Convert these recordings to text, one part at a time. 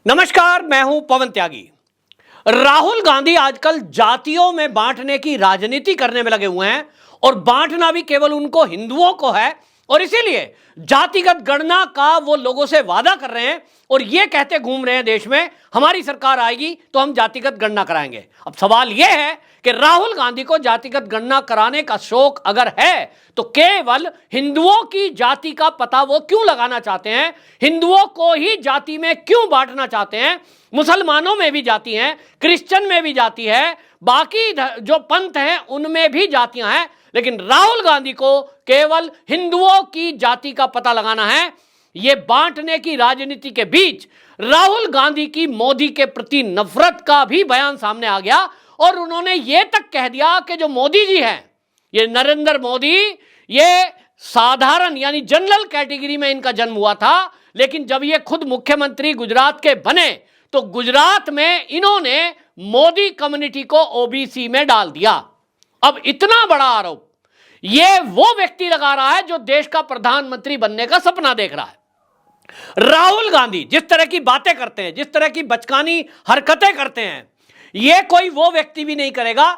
नमस्कार, मैं हूं पवन त्यागी। राहुल गांधी आजकल जातियों में बांटने की राजनीति करने में लगे हुए हैं और बांटना भी केवल उनको हिंदुओं को है और इसीलिए जातिगत गणना का वो लोगों से वादा कर रहे हैं और ये कहते घूम रहे हैं देश में, हमारी सरकार आएगी तो हम जातिगत गणना कराएंगे। अब सवाल यह है कि राहुल गांधी को जातिगत गणना कराने का शौक अगर है तो केवल हिंदुओं की जाति का पता वो क्यों लगाना चाहते हैं, हिंदुओं को ही जाति में क्यों बांटना चाहते हैं। मुसलमानों में भी जाति हैं, क्रिश्चियन में भी जाति है, बाकी जो पंथ हैं उनमें भी जातियां हैं, लेकिन राहुल गांधी को केवल हिंदुओं की जाति का पता लगाना है। यह बांटने की राजनीति के बीच राहुल गांधी की मोदी के प्रति नफरत का भी बयान सामने आ गया और उन्होंने यह तक कह दिया कि जो मोदी जी हैं, ये नरेंद्र मोदी, ये साधारण यानी जनरल कैटेगरी में इनका जन्म हुआ था, लेकिन जब ये खुद मुख्यमंत्री गुजरात के बने तो गुजरात में इन्होंने मोदी कम्युनिटी को ओबीसी में डाल दिया। अब इतना बड़ा आरोप ये वो व्यक्ति लगा रहा है जो देश का प्रधानमंत्री बनने का सपना देख रहा है। राहुल गांधी जिस तरह की बातें करते हैं, जिस तरह की बचकानी हरकतें करते हैं, यह कोई वो व्यक्ति भी नहीं करेगा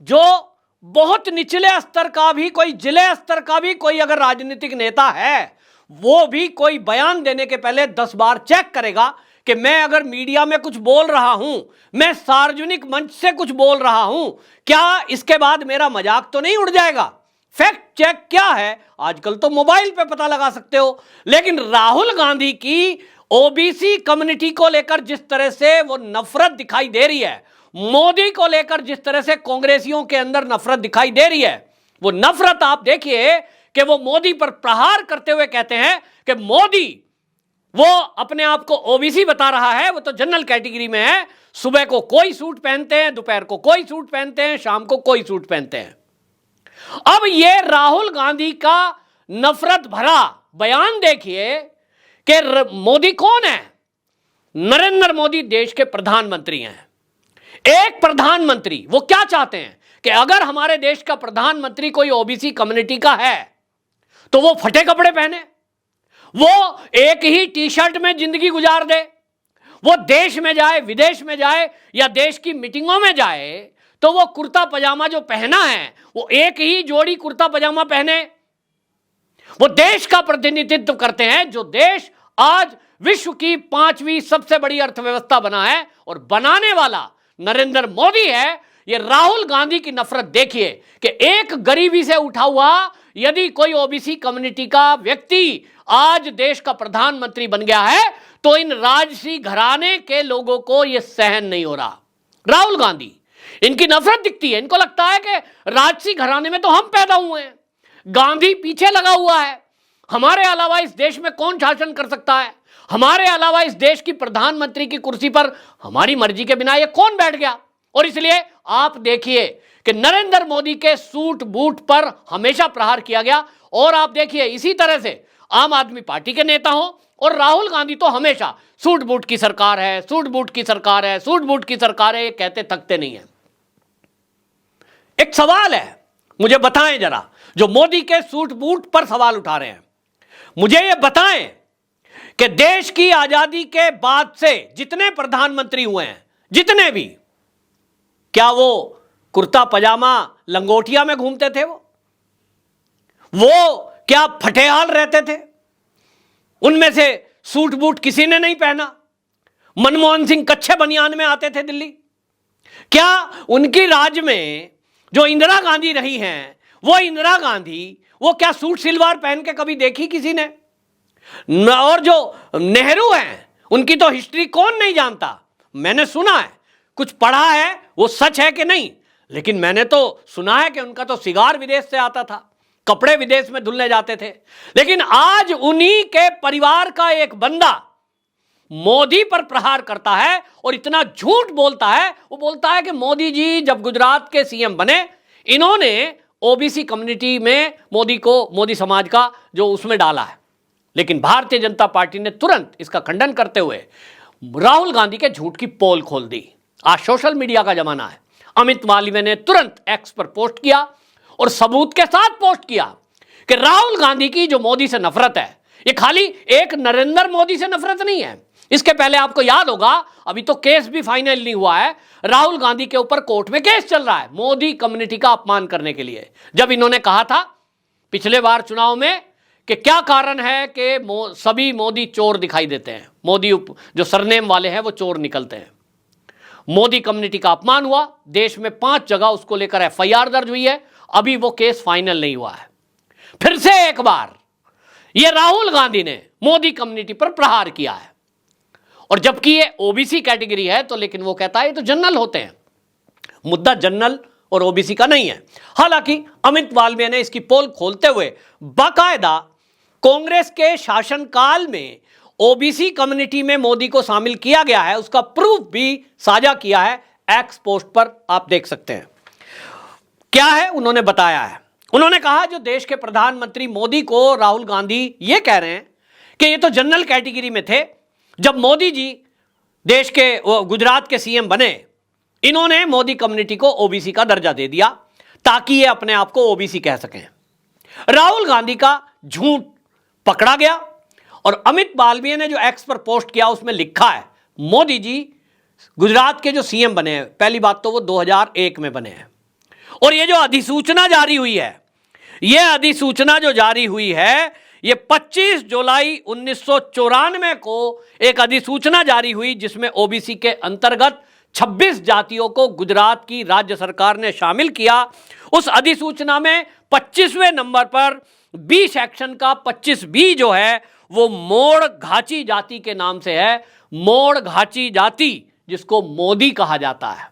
जो बहुत निचले स्तर का भी, कोई जिले स्तर का भी कोई अगर राजनीतिक नेता है, वो भी कोई बयान देने के पहले 10 बार चेक करेगा कि मैं अगर मीडिया में कुछ बोल रहा हूं, मैं सार्वजनिक मंच से कुछ बोल रहा हूं, क्या इसके बाद मेरा मजाक तो नहीं उड़ जाएगा। फैक्ट चेक क्या है आजकल तो मोबाइल पे पता लगा सकते हो, लेकिन राहुल गांधी की ओबीसी कम्युनिटी को लेकर जिस तरह से वो नफरत दिखाई दे रही है, मोदी को लेकर जिस तरह से कांग्रेसियों के अंदर नफरत दिखाई दे रही है, वो नफरत आप देखिए कि वो मोदी पर प्रहार करते हुए कहते हैं कि मोदी वो अपने आप को ओबीसी बता रहा है, वो तो जनरल कैटेगरी में है, सुबह को कोई सूट पहनते हैं, दोपहर को कोई सूट पहनते हैं, शाम को कोई सूट पहनते हैं। अब ये राहुल गांधी का नफरत भरा बयान देखिए कि मोदी कौन है। नरेंद्र मोदी देश के प्रधानमंत्री हैं। एक प्रधानमंत्री वो क्या चाहते हैं कि अगर हमारे देश का प्रधानमंत्री कोई ओबीसी कम्युनिटी का है तो वो फटे कपड़े पहने, वो एक ही टी शर्ट में जिंदगी गुजार दे, वो देश में जाए, विदेश में जाए या देश की मीटिंगों में जाए तो वो कुर्ता पजामा जो पहना है वो एक ही जोड़ी कुर्ता पजामा पहने। वो देश का प्रतिनिधित्व करते हैं, जो देश आज विश्व की 5वीं सबसे बड़ी अर्थव्यवस्था बना है और बनाने वाला नरेंद्र मोदी है। ये राहुल गांधी की नफरत देखिए कि एक गरीबी से उठा हुआ यदि कोई ओबीसी कम्युनिटी का व्यक्ति आज देश का प्रधानमंत्री बन गया है तो इन राजसी घराने के लोगों को यह सहन नहीं हो रहा। राहुल गांधी, इनकी नफरत दिखती है, इनको लगता है कि राजसी घराने में तो हम पैदा हुए हैं, गांधी पीछे लगा हुआ है, हमारे अलावा इस देश में कौन शासन कर सकता है, हमारे अलावा इस देश की प्रधानमंत्री की कुर्सी पर हमारी मर्जी के बिना ये कौन बैठ गया। और इसलिए आप देखिए कि नरेंद्र मोदी के सूट बूट पर हमेशा प्रहार किया गया और आप देखिए इसी तरह से आम आदमी पार्टी के नेता हो और राहुल गांधी तो हमेशा सूट बूट की सरकार है, सूट बूट की सरकार है, सूट बूट की सरकार है, ये कहते थकते नहीं है। एक सवाल है, मुझे बताएं जरा, जो मोदी के सूट बूट पर सवाल उठा रहे हैं, मुझे ये बताएं कि देश की आजादी के बाद से जितने प्रधानमंत्री हुए हैं, जितने भी, क्या वो कुर्ता पजामा लंगोटिया में घूमते थे? वो क्या फटेहाल रहते थे? उनमें से सूट बूट किसी ने नहीं पहना। मनमोहन सिंह कच्छे बनियान में आते थे दिल्ली। क्या उनकी राज में जो इंदिरा गांधी रही हैं, वो इंदिरा गांधी वो क्या सूट सलवार पहन के कभी देखी किसी ने? और जो नेहरू हैं, उनकी तो हिस्ट्री कौन नहीं जानता। मैंने सुना है, कुछ पढ़ा है, वो सच है कि नहीं, लेकिन मैंने तो सुना है कि उनका तो सिगार विदेश से आता था, कपड़े विदेश में धुलने जाते थे। लेकिन आज उन्हीं के परिवार का एक बंदा मोदी पर प्रहार करता है और इतना झूठ बोलता है। वो बोलता है कि मोदी जी जब गुजरात के सीएम बने, इन्होंने ओबीसी कम्युनिटी में मोदी को, मोदी समाज का जो उसमें डाला है। लेकिन भारतीय जनता पार्टी ने तुरंत इसका खंडन करते हुए राहुल गांधी के झूठ की पोल खोल दी। आज सोशल मीडिया का जमाना है। अमित मालवीय ने तुरंत एक्स पर पोस्ट किया और सबूत के साथ पोस्ट किया कि राहुल गांधी की जो मोदी से नफरत है, ये खाली एक नरेंद्र मोदी से नफरत नहीं है, इसके पहले आपको याद होगा, अभी तो केस भी फाइनल नहीं हुआ है, राहुल गांधी के ऊपर कोर्ट में केस चल रहा है मोदी कम्युनिटी का अपमान करने के लिए। जब इन्होंने कहा था पिछले बार चुनाव में कि क्या कारण है कि सभी मोदी चोर दिखाई देते हैं, मोदी जो सरनेम वाले हैं वो चोर निकलते हैं। मोदी कम्युनिटी का अपमान हुआ, देश में 5 जगह उसको लेकर एफआईआर दर्ज हुई है, अभी वो केस फाइनल नहीं हुआ है। फिर से एक बार ये राहुल गांधी ने मोदी कम्युनिटी पर प्रहार किया है, और जबकि ये ओबीसी कैटेगरी है तो लेकिन वो कहता है ये तो जनरल होते हैं। मुद्दा जनरल और ओबीसी का नहीं है। हालांकि अमित मालवीय ने इसकी पोल खोलते हुए बाकायदा कांग्रेस के शासनकाल में ओबीसी कम्युनिटी में मोदी को शामिल किया गया है, उसका प्रूफ भी साझा किया है, एक्स पोस्ट पर आप देख सकते हैं। क्या है उन्होंने बताया है, उन्होंने कहा जो देश के प्रधानमंत्री मोदी को राहुल गांधी ये कह रहे हैं कि ये तो जनरल कैटेगरी में थे, जब मोदी जी देश के गुजरात के सीएम बने, इन्होंने मोदी कम्युनिटी को ओबीसी का दर्जा दे दिया ताकि ये अपने आप को ओबीसी कह सकें। राहुल गांधी का झूठ पकड़ा गया, और अमित मालवीय ने जो एक्स पर पोस्ट किया उसमें लिखा है मोदी जी गुजरात के जो सीएम बने हैं, पहली बात तो वो 2001 में बने हैं, और ये जो अधिसूचना जारी हुई है, ये अधिसूचना जो जारी हुई है, ये 25 जुलाई 1994 को एक अधिसूचना जारी हुई जिसमें ओबीसी के अंतर्गत 26 जातियों को गुजरात की राज्य सरकार ने शामिल किया। उस अधिसूचना में 25वें नंबर पर बी सेक्शन का 25B जो है वो मोड़ घाची जाति के नाम से है, मोड़ घाची जाति जिसको मोदी कहा जाता है।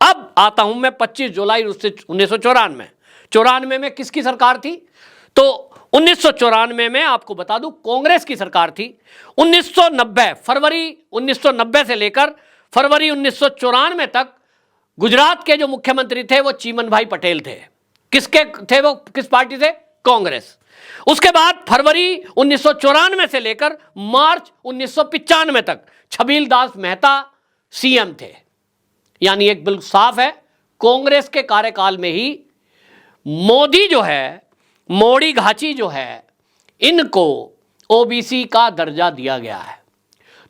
अब आता हूं मैं 25 जुलाई 1994 में किसकी सरकार थी, तो 1994 में आपको बता दूं कांग्रेस की सरकार थी। 1990 फरवरी 1990 से लेकर फरवरी 1994 तक गुजरात के जो मुख्यमंत्री थे वो चीमन भाई पटेल थे। किसके थे वो, किस पार्टी से, कांग्रेस। उसके बाद फरवरी 1994 से लेकर मार्च 1995 तक छबील दास मेहता सीएम थे। यानी एक बिल्कुल साफ है, कांग्रेस के कार्यकाल में ही मोदी जो है, मोड़ी घाची जो है, इनको ओबीसी का दर्जा दिया गया है।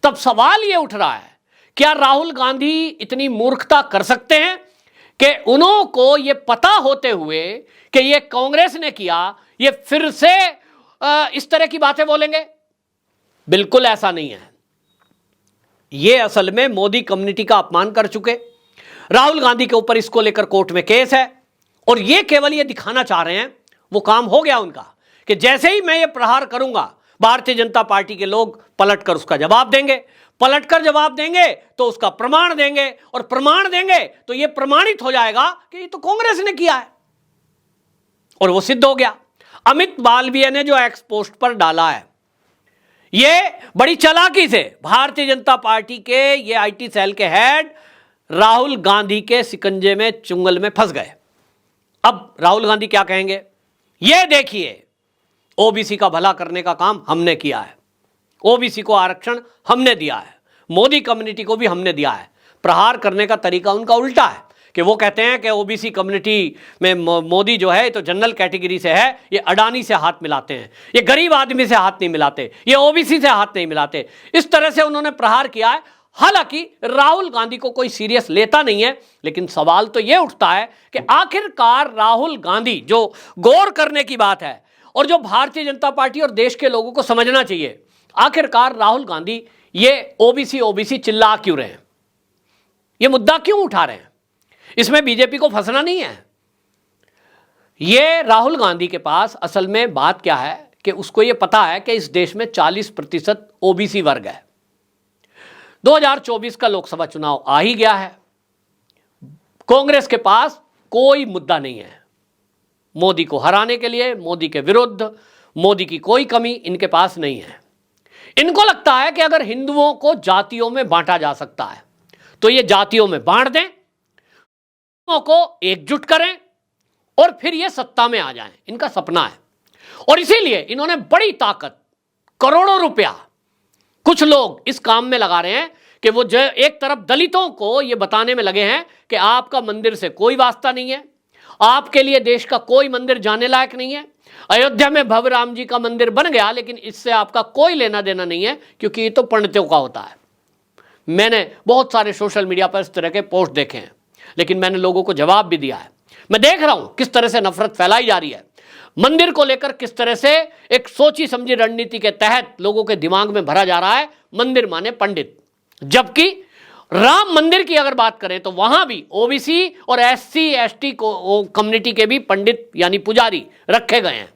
तब सवाल यह उठ रहा है, क्या राहुल गांधी इतनी मूर्खता कर सकते हैं कि उन्हों को यह पता होते हुए कि यह कांग्रेस ने किया, ये फिर से इस तरह की बातें बोलेंगे? बिल्कुल ऐसा नहीं है। ये असल में मोदी कम्युनिटी का अपमान कर चुके। राहुल गांधी के ऊपर इसको लेकर कोर्ट में केस है, और ये केवल ये दिखाना चाह रहे हैं, वो काम हो गया उनका, कि जैसे ही मैं ये प्रहार करूंगा भारतीय जनता पार्टी के लोग पलटकर उसका जवाब देंगे, पलटकर जवाब देंगे तो उसका प्रमाण देंगे, और प्रमाण देंगे तो ये प्रमाणित हो जाएगा कि ये तो कांग्रेस ने किया है, और वो सिद्ध हो गया। अमित मालवीय ने जो एक्स पोस्ट पर डाला है, ये बड़ी चालाकी से भारतीय जनता पार्टी के ये आईटी सेल के हेड राहुल गांधी के शिकंजे में, चुंगल में फंस गए। अब राहुल गांधी क्या कहेंगे, ये देखिए ओबीसी का भला करने का काम हमने किया है, ओबीसी को आरक्षण हमने दिया है, मोदी कम्युनिटी को भी हमने दिया है। प्रहार करने का तरीका उनका उल्टा है कि वो कहते हैं कि ओबीसी कम्युनिटी में मोदी जो है तो जनरल कैटेगरी से है, ये अडानी से हाथ मिलाते हैं, ये गरीब आदमी से हाथ नहीं मिलाते, ये ओबीसी से हाथ नहीं मिलाते। इस तरह से उन्होंने प्रहार किया है। हालांकि राहुल गांधी को कोई सीरियस लेता नहीं है, लेकिन सवाल तो यह उठता है कि आखिरकार राहुल गांधी, जो गौर करने की बात है और जो भारतीय जनता पार्टी और देश के लोगों को समझना चाहिए, आखिरकार राहुल गांधी ये ओबीसी ओबीसी चिल्ला क्यों रहे हैं, ये मुद्दा क्यों उठा रहे हैं? इसमें बीजेपी को फंसना नहीं है। ये राहुल गांधी के पास असल में बात क्या है कि उसको ये पता है कि इस देश में 40% ओबीसी वर्ग है। 2024 का लोकसभा चुनाव आ ही गया है, कांग्रेस के पास कोई मुद्दा नहीं है मोदी को हराने के लिए, मोदी के विरुद्ध, मोदी की कोई कमी इनके पास नहीं है। इनको लगता है कि अगर हिंदुओं को जातियों में बांटा जा सकता है तो ये जातियों में बांट दें, को एकजुट करें और फिर ये सत्ता में आ जाएं। इनका सपना है, और इसीलिए इन्होंने बड़ी ताकत, करोड़ों रुपया कुछ लोग इस काम में लगा रहे हैं कि वो जो एक तरफ दलितों को ये बताने में लगे हैं कि आपका मंदिर से कोई वास्ता नहीं है, आपके लिए देश का कोई मंदिर जाने लायक नहीं है, अयोध्या में भव्य राम जी का मंदिर बन गया, लेकिन इससे आपका कोई लेना देना नहीं है, क्योंकि ये तो पंडितों का होता है। मैंने बहुत सारे सोशल मीडिया पर इस तरह के पोस्ट देखे हैं, लेकिन मैंने लोगों को जवाब भी दिया है। मैं देख रहा हूं किस तरह से नफरत फैलाई जा रही है मंदिर को लेकर, किस तरह से एक सोची समझी रणनीति के तहत लोगों के दिमाग में भरा जा रहा है मंदिर माने पंडित। जबकि राम मंदिर की अगर बात करें तो वहां भी ओबीसी और एससी एसटी को कम्युनिटी के भी पंडित यानी पुजारी रखे गए हैं।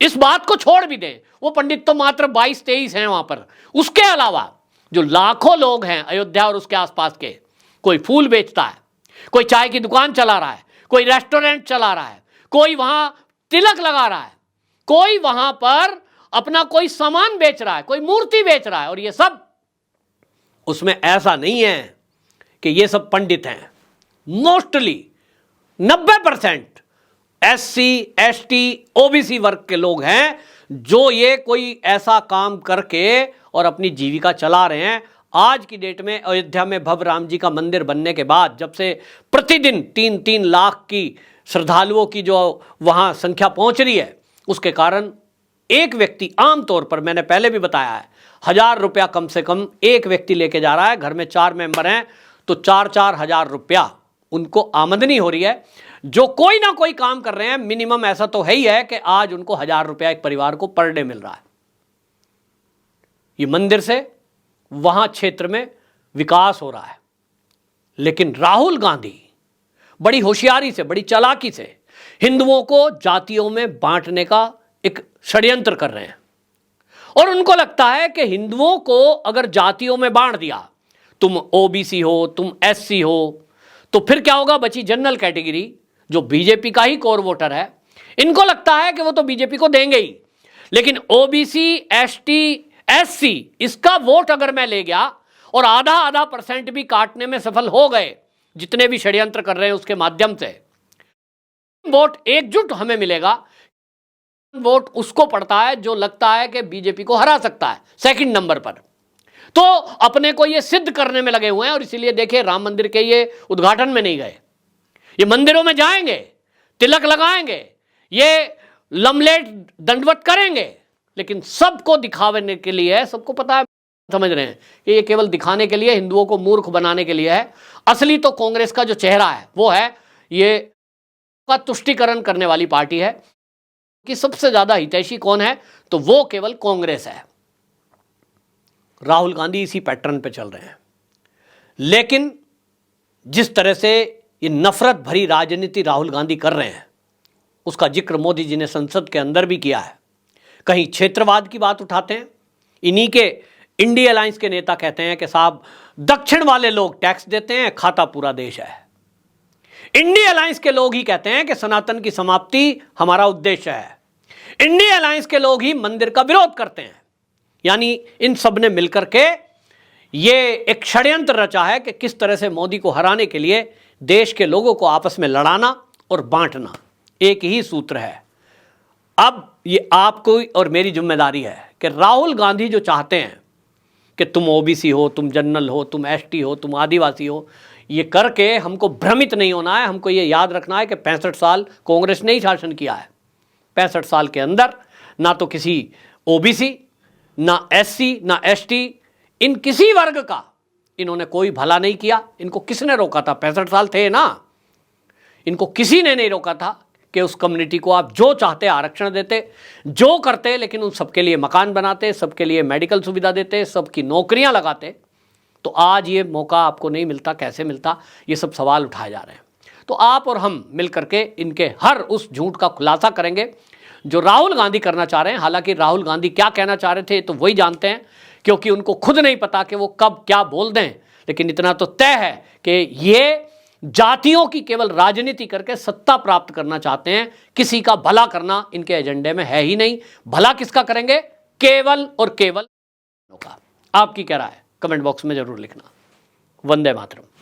इस बात को छोड़ भी दें, वो पंडित तो मात्र 22-23 हैं वहां पर। उसके अलावा जो लाखों लोग हैं अयोध्या और उसके आसपास के, कोई फूल बेचता है, कोई चाय की दुकान चला रहा है, कोई रेस्टोरेंट चला रहा है, कोई वहां तिलक लगा रहा है, कोई वहां पर अपना कोई सामान बेच रहा है, कोई मूर्ति बेच रहा है, और ये सब उसमें ऐसा नहीं है कि ये सब पंडित हैं। मोस्टली 90% एससी एसटी ओबीसी वर्ग के लोग हैं जो ये कोई ऐसा काम करके और अपनी जीविका चला रहे हैं। आज की डेट में अयोध्या में भव्य राम जी का मंदिर बनने के बाद, जब से प्रतिदिन 3-3 लाख की श्रद्धालुओं की जो वहां संख्या पहुंच रही है, उसके कारण एक व्यक्ति आमतौर पर, मैंने पहले भी बताया है, 1000 रुपया कम से कम एक व्यक्ति लेके जा रहा है। घर में 4 मेंबर हैं तो 4-4 हजार रुपया उनको आमदनी हो रही है। जो कोई ना कोई काम कर रहे हैं, मिनिमम ऐसा तो है ही है कि आज उनको 1000 रुपया एक परिवार को पर डे मिल रहा है। ये मंदिर से वहां क्षेत्र में विकास हो रहा है, लेकिन राहुल गांधी बड़ी होशियारी से, बड़ी चालाकी से हिंदुओं को जातियों में बांटने का एक षड्यंत्र कर रहे हैं। और उनको लगता है कि हिंदुओं को अगर जातियों में बांट दिया, तुम ओबीसी हो, तुम एससी हो, तो फिर क्या होगा? बची जनरल कैटेगरी जो बीजेपी का ही कोर वोटर है। इनको लगता है कि वो तो बीजेपी को देंगे ही, लेकिन ओबीसी एसटी एससी इसका वोट अगर मैं ले गया और आधा % भी काटने में सफल हो गए, जितने भी षड्यंत्र कर रहे हैं उसके माध्यम से, वोट एकजुट हमें मिलेगा। वोट उसको पड़ता है जो लगता है कि बीजेपी को हरा सकता है सेकंड नंबर पर। तो अपने को ये सिद्ध करने में लगे हुए हैं, और इसीलिए देखिए राम मंदिर के ये उद्घाटन में नहीं गए। ये मंदिरों में जाएंगे, तिलक लगाएंगे, ये लमलेट दंडवत करेंगे, लेकिन सबको दिखाने के लिए है। सबको पता है, समझ रहे हैं कि ये केवल दिखाने के लिए, हिंदुओं को मूर्ख बनाने के लिए है। असली तो कांग्रेस का जो चेहरा है वो है ये का तुष्टीकरण करने वाली पार्टी है कि सबसे ज्यादा हितैषी कौन है, तो वो केवल कांग्रेस है। राहुल गांधी इसी पैटर्न पे चल रहे हैं। लेकिन जिस तरह से ये नफरत भरी राजनीति राहुल गांधी कर रहे हैं, उसका जिक्र मोदी जी ने संसद के अंदर भी किया है। कहीं क्षेत्रवाद की बात उठाते हैं, इन्हीं के इंडिया अलायंस के नेता कहते हैं कि साहब दक्षिण वाले लोग टैक्स देते हैं, खाता पूरा देश है। इंडिया अलायंस के लोग ही कहते हैं कि सनातन की समाप्ति हमारा उद्देश्य है। इंडिया अलायंस के लोग ही मंदिर का विरोध करते हैं। यानी इन सब ने मिलकर के ये एक षड्यंत्र रचा है कि किस तरह से मोदी को हराने के लिए देश के लोगों को आपस में लड़ाना और बांटना, एक ही सूत्र है। अब ये आपको और मेरी जिम्मेदारी है कि राहुल गांधी जो चाहते हैं कि तुम ओबीसी हो, तुम जनरल हो, तुम एसटी हो, तुम आदिवासी हो, ये करके हमको भ्रमित नहीं होना है। हमको ये याद रखना है कि 65 साल कांग्रेस ने ही शासन किया है। 65 साल के अंदर ना तो किसी ओबीसी, ना एससी, ना एसटी, इन किसी वर्ग का इन्होंने कोई भला नहीं किया। इनको किसने रोका था? 65 साल थे ना, इनको किसी ने नहीं रोका था कि उस कम्युनिटी को आप जो चाहते आरक्षण देते, जो करते, लेकिन उन सबके लिए मकान बनाते, सबके लिए मेडिकल सुविधा देते, सबकी नौकरियां लगाते। तो आज ये मौका आपको नहीं मिलता, कैसे मिलता? ये सब सवाल उठाए जा रहे हैं। तो आप और हम मिलकर के इनके हर उस झूठ का खुलासा करेंगे जो राहुल गांधी करना चाह रहे हैं। हालांकि राहुल गांधी क्या कहना चाह रहे थे तो वही जानते हैं, क्योंकि उनको खुद नहीं पता कि वो कब क्या बोल दें। लेकिन इतना तो तय है कि ये जातियों की केवल राजनीति करके सत्ता प्राप्त करना चाहते हैं। किसी का भला करना इनके एजेंडे में है ही नहीं। भला किसका करेंगे? केवल और केवल का। आपकी क्या राय है? कमेंट बॉक्स में जरूर लिखना। वंदे मातरम।